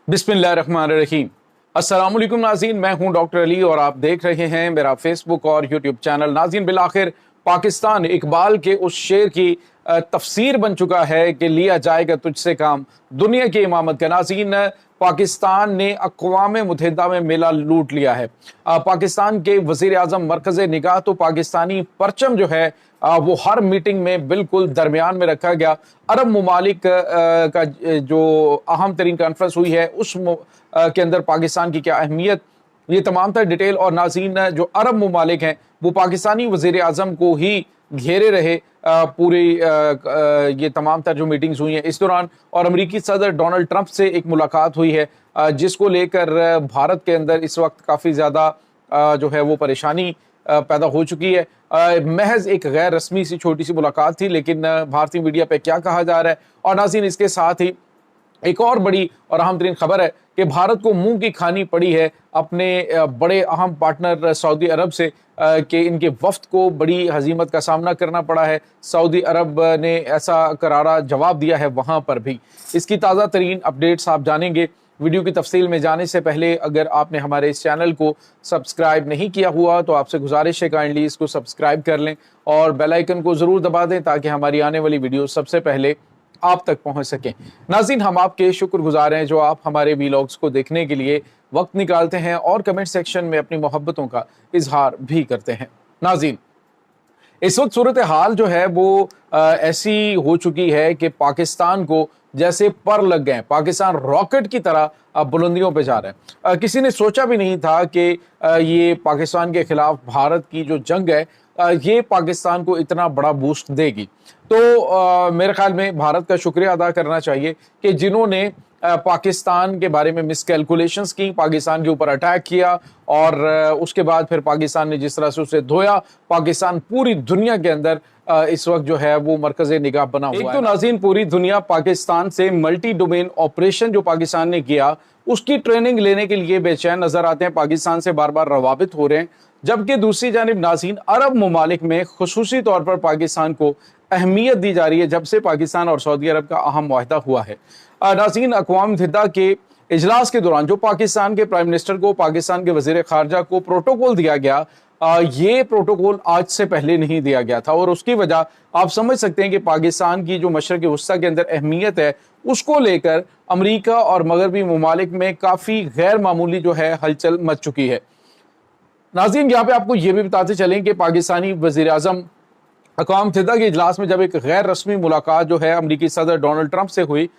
बिस्मिल्लाहिर्रहमानिर्रहीम। अस्सलाम वालेकुम नाज़रीन, मैं हूं डॉक्टर अली और आप देख रहे हैं मेरा फेसबुक और यूट्यूब चैनल। नाज़रीन, बिलाखिर पाकिस्तान इकबाल के उस शेर की तफसीर बन चुका है कि लिया जाएगा तुझसे काम दुनिया की इमामत का। नाज़रीन, पाकिस्तान ने अक़वाम मुत्तहिदा में मेला लूट लिया है। पाकिस्तान के वज़ीर आज़म मरकज़ निगाह तो पाकिस्तानी परचम जो है वो हर मीटिंग में बिल्कुल दरमियान में रखा गया। अरब ममालिक का जो अहम तरीन कॉन्फ्रेंस हुई है उस के अंदर पाकिस्तान की क्या अहमियत, ये तमाम तर डिटेल। और नाज़रीन, जो अरब ममालिक हैं वो पाकिस्तानी वज़ीर आज़म को ही घेरे रहे पूरी ये तमाम तर जो मीटिंग्स हुई हैं इस दौरान। और अमेरिकी सदर डोनाल्ड ट्रंप से एक मुलाकात हुई है जिसको लेकर भारत के अंदर इस वक्त काफ़ी ज़्यादा जो है वो परेशानी पैदा हो चुकी है। महज एक गैर रस्मी सी छोटी सी मुलाकात थी, लेकिन भारतीय मीडिया पे क्या कहा जा रहा है। और नाज़रीन, इसके साथ ही एक और बड़ी और अहम तरीन खबर है कि भारत को मुंह की खानी पड़ी है अपने बड़े अहम पार्टनर सऊदी अरब से कि इनके वफ्द को बड़ी हजीमत का सामना करना पड़ा है। सऊदी अरब ने ऐसा करारा जवाब दिया है वहाँ पर भी। इसकी ताज़ा तरीन अपडेट्स आप जानेंगे। वीडियो की तफसील में जाने से पहले अगर आपने हमारे इस चैनल को सब्सक्राइब नहीं किया हुआ तो आपसे गुजारिश है काइंडली इसको सब्सक्राइब कर लें और बेल आइकन को ज़रूर दबा दें ताकि हमारी आने वाली वीडियो सबसे पहले आप तक पहुंच सकें। नाज़रीन, हम आपके शुक्रगुजार हैं जो आप हमारे वीलॉग्स को देखने के लिए वक्त निकालते हैं और कमेंट सेक्शन में अपनी मोहब्बतों का इजहार भी करते हैं। नाज़रीन, इस वक्त सूरत हाल जो है वो ऐसी हो चुकी है कि पाकिस्तान को जैसे पर लग गए। पाकिस्तान रॉकेट की तरह बुलंदियों पे जा रहा है। किसी ने सोचा भी नहीं था कि ये पाकिस्तान के खिलाफ भारत की जो जंग है ये पाकिस्तान को इतना बड़ा बूस्ट देगी। तो मेरे ख्याल में भारत का शुक्रिया अदा करना चाहिए कि जिन्होंने पाकिस्तान के बारे में मिसकैलकुलेशंस की, पाकिस्तान के ऊपर अटैक किया और उसके बाद फिर पाकिस्तान ने जिस तरह से उसे धोया। पाकिस्तान पूरी दुनिया के अंदर इस वक्त जो है वो मरकज़ निगाह बना हुआ है। एक तो नाज़रीन, पूरी दुनिया पाकिस्तान से मल्टी डोमेन ऑपरेशन जो पाकिस्तान ने किया उसकी ट्रेनिंग लेने के लिए बेचैन नजर आते हैं। पाकिस्तान से बार बार रवाबित हो रहे हैं, जबकि दूसरी जानिब नाज़रीन अरब ममालिक में खुसूसी तौर पर पाकिस्तान को अहमियत दी जा रही है जब से पाकिस्तान और सऊदी अरब का अहम मुआहदा हुआ है। नाज़रीन, अक़वाम मुत्तहिदा के इजलास के दौरान जो पाकिस्तान के प्राइम मिनिस्टर को, पाकिस्तान के वज़ीर ख़ारजा को प्रोटोकॉल दिया गया, ये प्रोटोकॉल आज से पहले नहीं दिया गया था। और उसकी वजह आप समझ सकते हैं कि पाकिस्तान की जो मशरक़ी वस्ता के अंदर अहमियत है उसको लेकर अमरीका और मगरबी ममालिक में काफ़ी गैर मामूली जो है हलचल मच चुकी है। नाज़रीन, यहाँ पे आपको ये भी बताते चलें कि पाकिस्तानी वज़ीर आज़म अक़वाम मुत्तहिदा के इजलास में जब एक गैर रस्मी मुलाकात जो है अमरीकी सदर डोनाल्ड ट्रंप से हुई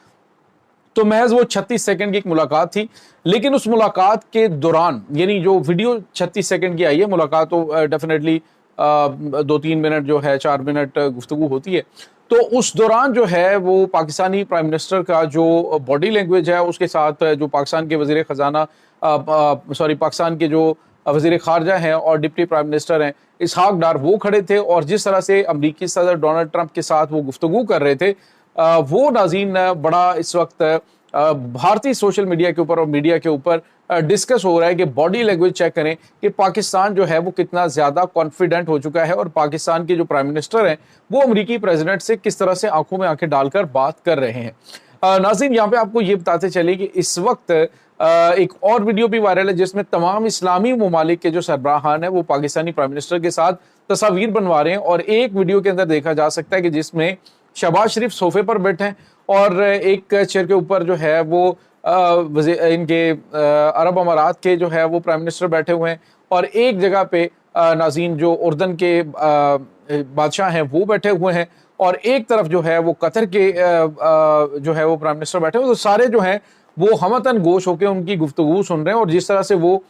तो महज वो 36 सेकंड की एक मुलाकात थी। लेकिन उस मुलाकात के दौरान, यानी जो वीडियो 36 सेकंड की आई है, मुलाकात तो डेफिनेटली 2-3 मिनट जो है 4 मिनट गुफ्तगू होती है। तो उस दौरान जो है वो पाकिस्तानी प्राइम मिनिस्टर का जो बॉडी लैंग्वेज है उसके साथ जो पाकिस्तान के वज़ीर ख़जाना पाकिस्तान के जो वज़ीर ख़ारजा हैं और डिप्टी प्राइम मिनिस्टर हैं इसहाक डार, वो खड़े थे। और जिस तरह से अमरीकी सदर डोनाल्ड ट्रंप के साथ वो गुफ्तगू कर रहे थे वो नाज़रीन बड़ा इस वक्त भारतीय सोशल मीडिया के ऊपर और मीडिया के ऊपर डिस्कस हो रहा है कि बॉडी लैंग्वेज चेक करें कि पाकिस्तान जो है वो कितना ज़्यादा कॉन्फिडेंट हो चुका है और पाकिस्तान के जो प्राइम मिनिस्टर हैं वो अमरीकी प्रेसिडेंट से किस तरह से आंखों में आंखें डालकर बात कर रहे हैं। नाज़रीन, यहाँ पे आपको ये बताते चले कि इस वक्त एक और वीडियो भी वायरल है जिसमें तमाम इस्लामी ममालिक के जो सरबराहान है वो पाकिस्तानी प्राइम मिनिस्टर के साथ तस्वीर बनवा रहे हैं। और एक वीडियो के अंदर देखा जा सकता है कि जिसमें शहबाज शरीफ सोफे पर बैठे हैं और एक चेयर के ऊपर जो है वो इनके अरब अमारात के जो है वो प्राइम मिनिस्टर बैठे हुए हैं और एक जगह पे नाज़रीन जो उर्दन के बादशाह हैं वो बैठे हुए हैं और एक तरफ जो है वो कतर के जो है वो प्राइम मिनिस्टर बैठे हुए। तो सारे जो हैं वो हमतन गोश होकर उनकी गुफ्तगू सुन रहे हैं और जिस तरह से वो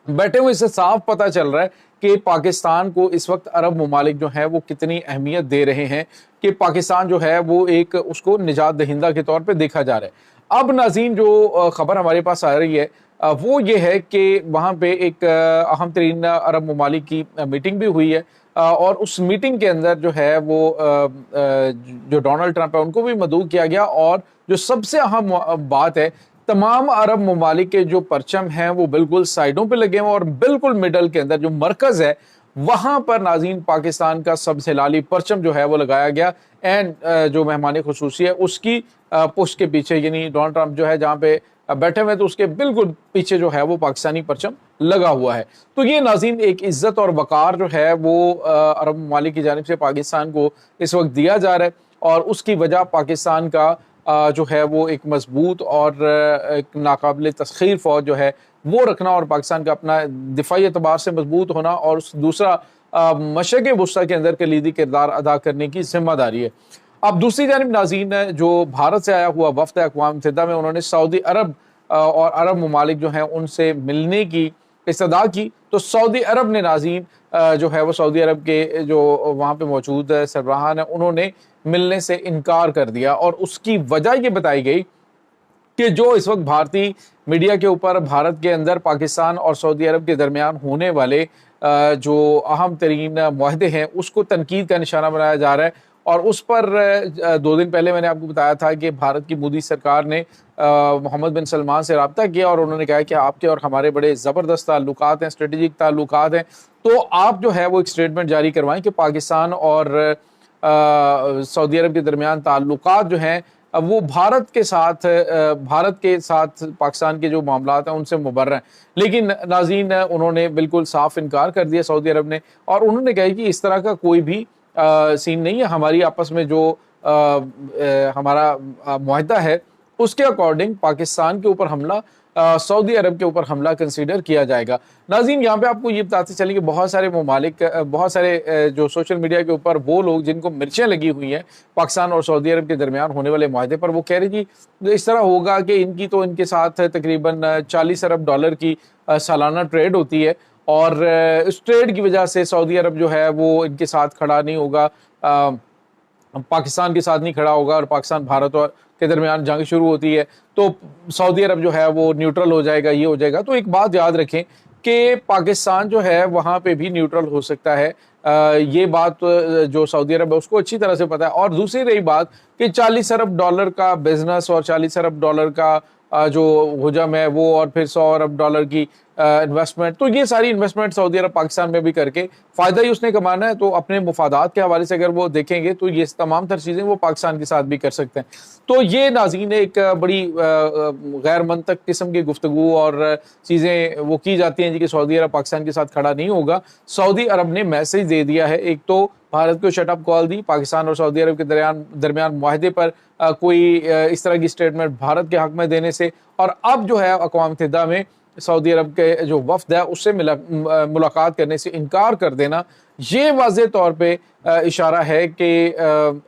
बैठे हुए इससे साफ पता चल रहा है कि पाकिस्तान को इस वक्त अरब ममालिक जो है वो कितनी अहमियत दे रहे हैं कि पाकिस्तान जो है वो एक उसको निजात दहिंदा के तौर पे देखा जा रहा है। अब नाज़रीन, जो खबर हमारे पास आ रही है वो ये है कि वहाँ पे एक अहम तरीन अरब ममालिक की मीटिंग भी हुई है और उस मीटिंग के अंदर जो है वो जो डोनाल्ड ट्रंप है उनको भी मदऊ किया गया। और जो सबसे अहम बात है, तमाम अरब ममालिक के जो परचम हैं वो बिल्कुल साइडों पे लगे हुए और बिल्कुल मिडल के अंदर जो मरकज़ है वहाँ पर नाज़रीन पाकिस्तान का सबसे लाली परचम जो है वो लगाया गया। एंड जो मेहमान खुसूसी है उसकी पुष्ट के पीछे, यानी डोनाल्ड ट्रंप जो है जहाँ पे بیٹھے ہوئے تو اس کے بالکل پیچھے جو ہے وہ پاکستانی پرچم لگا ہوا ہے۔ تو یہ ناظرین ایک عزت اور وقار جو ہے وہ عرب ممالک کی جانب سے پاکستان کو اس وقت دیا جا رہا ہے، اور اس کی وجہ پاکستان کا جو ہے وہ ایک مضبوط اور ایک ناقابل تسخیر فوج جو ہے وہ رکھنا، اور پاکستان کا اپنا دفاعی اعتبار سے مضبوط ہونا، اور دوسرا مشرق وسطیٰ کے اندر کلیدی کردار ادا کرنے کی ذمہ داری ہے۔ اب دوسری جانب ناظرین جو بھارت سے آیا ہوا وفد اقوام متحدہ میں، انہوں نے سعودی عرب اور عرب ممالک جو ہیں ان سے ملنے کی استدعا کی، تو سعودی عرب نے ناظرین جو ہے وہ سعودی عرب کے جو وہاں پہ موجود سربراہان ہیں انہوں نے ملنے سے انکار کر دیا، اور اس کی وجہ یہ بتائی گئی کہ جو اس وقت بھارتی میڈیا کے اوپر بھارت کے اندر پاکستان اور سعودی عرب کے درمیان ہونے والے جو اہم ترین معاہدے ہیں اس کو تنقید کا نشانہ بنایا جا رہا ہے، اور اس پر 2 دن پہلے میں نے آپ کو بتایا تھا کہ بھارت کی مودی سرکار نے محمد بن سلمان سے رابطہ کیا، اور انہوں نے کہا کہ آپ کے اور ہمارے بڑے زبردست تعلقات ہیں، اسٹریٹجک تعلقات ہیں، تو آپ جو ہے وہ ایک اسٹیٹمنٹ جاری کروائیں کہ پاکستان اور سعودی عرب کے درمیان تعلقات جو ہیں وہ بھارت کے ساتھ پاکستان کے جو معاملات ہیں ان سے مبرہ ہیں۔ لیکن ناظرین انہوں نے بالکل صاف انکار کر دیا سعودی عرب نے، اور انہوں نے کہا کہ اس طرح کا کوئی بھی سین نہیں ہے، ہماری آپس میں جو ہمارا معاہدہ ہے اس کے اکارڈنگ پاکستان کے اوپر حملہ سعودی عرب کے اوپر حملہ کنسیڈر کیا جائے گا۔ ناظرین یہاں پہ آپ کو یہ بتاتے چلیں کہ بہت سارے ممالک، بہت سارے جو سوشل میڈیا کے اوپر وہ لوگ جن کو مرچیں لگی ہوئی ہیں پاکستان اور سعودی عرب کے درمیان ہونے والے معاہدے پر، وہ کہہ رہے جی اس طرح ہوگا کہ ان کے ساتھ تقریباً 40 ارب ڈالر کی سالانہ ٹریڈ ہوتی ہے، اور اس ٹریڈ کی وجہ سے سعودی عرب جو ہے وہ ان کے ساتھ کھڑا نہیں ہوگا، پاکستان کے ساتھ نہیں کھڑا ہوگا، اور پاکستان بھارت کے درمیان جنگ شروع ہوتی ہے تو سعودی عرب جو ہے وہ نیوٹرل ہو جائے گا، یہ ہو جائے گا۔ تو ایک بات یاد رکھیں کہ پاکستان جو ہے وہاں پہ بھی نیوٹرل ہو سکتا ہے، یہ بات جو سعودی عرب ہے اس کو اچھی طرح سے پتا ہے۔ اور دوسری رہی بات کہ 40 ارب ڈالر کا بزنس اور 40 ارب ڈالر کا جو حجم ہے وہ، اور پھر 100 ارب ڈالر کی انویسٹمنٹ، تو یہ ساری انویسٹمنٹ سعودی عرب پاکستان میں بھی کر کے فائدہ ہی اس نے کمانا ہے، تو اپنے مفادات کے حوالے سے اگر وہ دیکھیں گے تو یہ تمام تر چیزیں وہ پاکستان کے ساتھ بھی کر سکتے ہیں۔ تو یہ ناظرین ایک بڑی غیر منطق قسم کی گفتگو اور چیزیں وہ کی جاتی ہیں جی کہ سعودی عرب پاکستان کے ساتھ کھڑا نہیں ہوگا۔ سعودی عرب نے میسج دے دیا ہے، ایک تو بھارت کو شٹ اپ کال دی، پاکستان اور سعودی عرب کے درمیان معاہدے پر کوئی اس طرح کی سٹیٹمنٹ بھارت کے حق میں دینے سے، اور اب جو ہے اقوام متحدہ میں سعودی عرب کے جو وفد ہے اس سے ملاقات کرنے سے انکار کر دینا، یہ واضح طور پہ اشارہ ہے کہ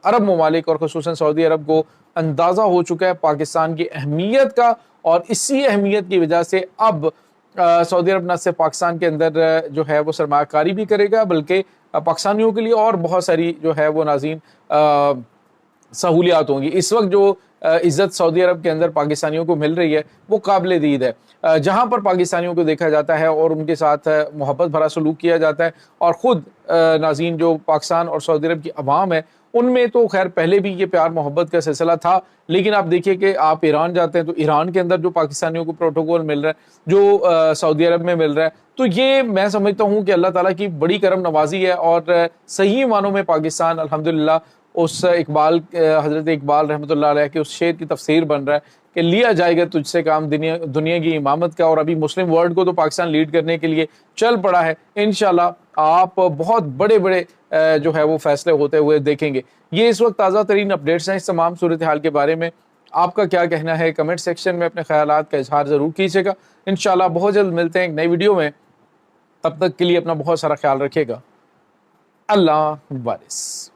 عرب ممالک اور خصوصاً سعودی عرب کو اندازہ ہو چکا ہے پاکستان کی اہمیت کا، اور اسی اہمیت کی وجہ سے اب سعودی عرب نہ صرف پاکستان کے اندر جو ہے وہ سرمایہ کاری بھی کرے گا، بلکہ پاکستانیوں کے لیے اور بہت ساری جو ہے وہ ناظرین سہولیات ہوں گی۔ اس وقت جو عزت سعودی عرب کے اندر پاکستانیوں کو مل رہی ہے وہ قابل دید ہے، جہاں پر پاکستانیوں کو دیکھا جاتا ہے اور ان کے ساتھ محبت بھرا سلوک کیا جاتا ہے، اور خود ناظرین جو پاکستان اور سعودی عرب کی عوام ہے ان میں تو خیر پہلے بھی یہ پیار محبت کا سلسلہ تھا، لیکن آپ دیکھیے کہ آپ ایران جاتے ہیں تو ایران کے اندر جو پاکستانیوں کو پروٹوکول مل رہا ہے، جو سعودی عرب میں مل رہا ہے، تو یہ میں سمجھتا ہوں کہ اللہ تعالیٰ کی بڑی کرم نوازی ہے، اور صحیح معنوں میں پاکستان الحمدللہ اس حضرت اقبال رحمۃ اللہ علیہ کے اس شعر کی تفسیر بن رہا ہے کہ لیا جائے گا تجھ سے کام دنیا کی امامت کا، اور ابھی مسلم ورلڈ کو تو پاکستان لیڈ کرنے کے لیے چل پڑا ہے۔ انشاءاللہ آپ بہت بڑے جو ہے وہ فیصلے ہوتے ہوئے دیکھیں گے۔ یہ اس وقت تازہ ترین اپڈیٹس ہیں اس تمام صورتحال کے بارے میں، آپ کا کیا کہنا ہے کمنٹ سیکشن میں اپنے خیالات کا اظہار ضرور کیجیے گا۔ انشاءاللہ بہت جلد ملتے ہیں ایک نئی ویڈیو میں، تب تک کے لیے اپنا بہت سارا خیال رکھیے گا۔ اللہ حافظ۔